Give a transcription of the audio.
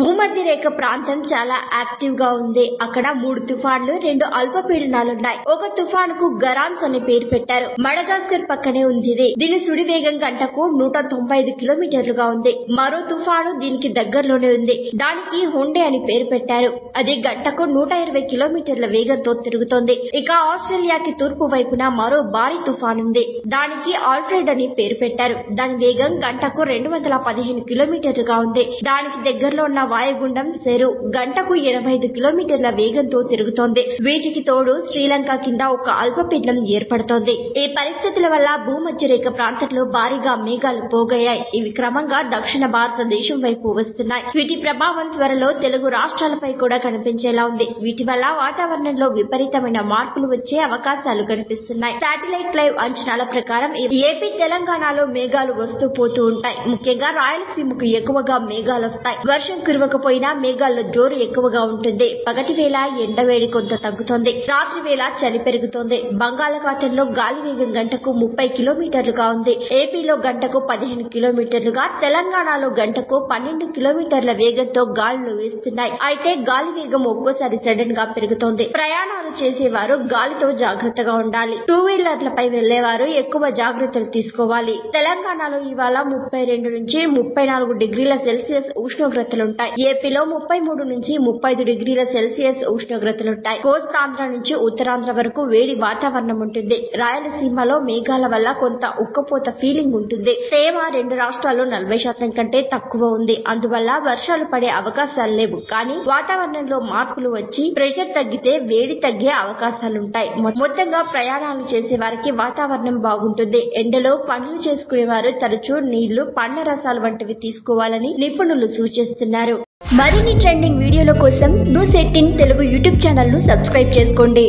భూమధ్య రేఖ ప్రాంతం చాలా యాక్టివ్ గా ఉంది. అక్కడ 3 తుఫాన్లు 2 అల్పపీడనాలున్నాయి. ఒక తుఫానుకు గరాన్స్ అనే పేరు పెట్టారు. మడగాస్కర్ పక్కనే ఉంది ఇది. దీని సుడి వేగం గంటకు 195 కిలోమీటర్లుగా ఉంది. మరో తుఫాను దీనికి దగ్గరలోనే ఉంది. దానికి హొండే అని పేరు పెట్టారు. అది గంటకు 120 కిలోమీటర్ల వేగంతో తిరుగుతోంది. ఇక ఆస్ట్రేలియాకి తూర్పు వైపున మరో భారీ తుఫానుంది. దానికి ఆల్ఫ్రెడ్ అని పేరు పెట్టారు. దాని వేగం గంటకు 215 కిలోమీటర్లుగా ఉంది. దానికి దగ్గరలో ఉన్న వాయుగుండం సెరు గంటకు 85 కిలోమీటర్ల వేగంతో తిరుగుతోంది. వీటికి తోడు శ్రీలంక కింద ఒక అల్పపీడనం ఏర్పడుతోంది. ఈ పరిస్థితుల వల్ల భూమధ్య రేఖ ప్రాంతంలో భారీగా మేఘాలు పోగయ్యాయి. ఇవి క్రమంగా దక్షిణ భారతదేశం వైపు వస్తున్నాయి. వీటి ప్రభావం త్వరలో తెలుగు రాష్ట్రాలపై కూడా కనిపించేలా ఉంది. వీటి వల్ల వాతావరణంలో విపరీతమైన మార్పులు వచ్చే అవకాశాలు కనిపిస్తున్నాయి. శాటిలైట్ లైవ్ అంచనాల ప్రకారం ఏపీ తెలంగాణలో మేఘాలు వస్తూ పోతూ ఉంటాయి. ముఖ్యంగా రాయలసీమకు ఎక్కువగా మేఘాలు వస్తాయి. వర్షం కురవకపోయినా మేఘాల్లో జోరు ఎక్కువగా ఉంటుంది. పగటి వేళ ఎండవేడి కొంత తగ్గుతోంది. రాత్రి వేళ చలి పెరుగుతోంది. బంగాళాఖాతంలో గాలి వేగం గంటకు 30 కిలోమీటర్లుగా ఉంది. ఏపీలో గంటకు 15 కిలోమీటర్లుగా, తెలంగాణలో గంటకు 12 కిలోమీటర్ల వేగంతో గాలులు వీస్తున్నాయి. అయితే గాలి వేగం ఒక్కోసారి సడన్ గా పెరుగుతోంది. ప్రయాణాలు చేసేవారు గాలితో జాగ్రత్తగా ఉండాలి. 2 వీలర్లపై వెళ్లేవారు ఎక్కువ జాగ్రత్తలు తీసుకోవాలి. తెలంగాణలో ఇవాళ 32 నుంచి 34 డిగ్రీల సెల్సియస్ ఉష్ణోగ్రతలుంటాయి. ఏపీలో 33 నుంచి 35 డిగ్రీల సెల్సియస్ ఉష్ణోగ్రతలుంటాయి. కోస్తాంధ్ర నుంచి ఉత్తరాంధ్ర వరకు వేడి వాతావరణం ఉంటుంది. రాయలసీమలో మేఘాల వల్ల కొంత ఉక్కపోత ఫీలింగ్ ఉంటుంది. తేమ 2 రాష్ట్రాల్లో 40% కంటే తక్కువ ఉంది. అందువల్ల వర్షాలు పడే అవకాశాలు లేవు. కానీ వాతావరణంలో మార్పులు వచ్చి ప్రెషర్ తగ్గితే వేడి తగ్గే అవకాశాలుంటాయి. మొత్తంగా ప్రయాణాలు చేసే వారికి వాతావరణం బాగుంటుంది. ఎండలో పనులు చేసుకునేవారు తరచూ నీళ్లు, పండ్ల రసాలు వంటివి తీసుకోవాలని నిపుణులు సూచిస్తున్నారు. మరిన్ని ట్రెండింగ్ వీడియోల కోసం న్యూస్ 18 తెలుగు యూట్యూబ్ ఛానల్ ను సబ్స్క్రైబ్ చేసుకోండి.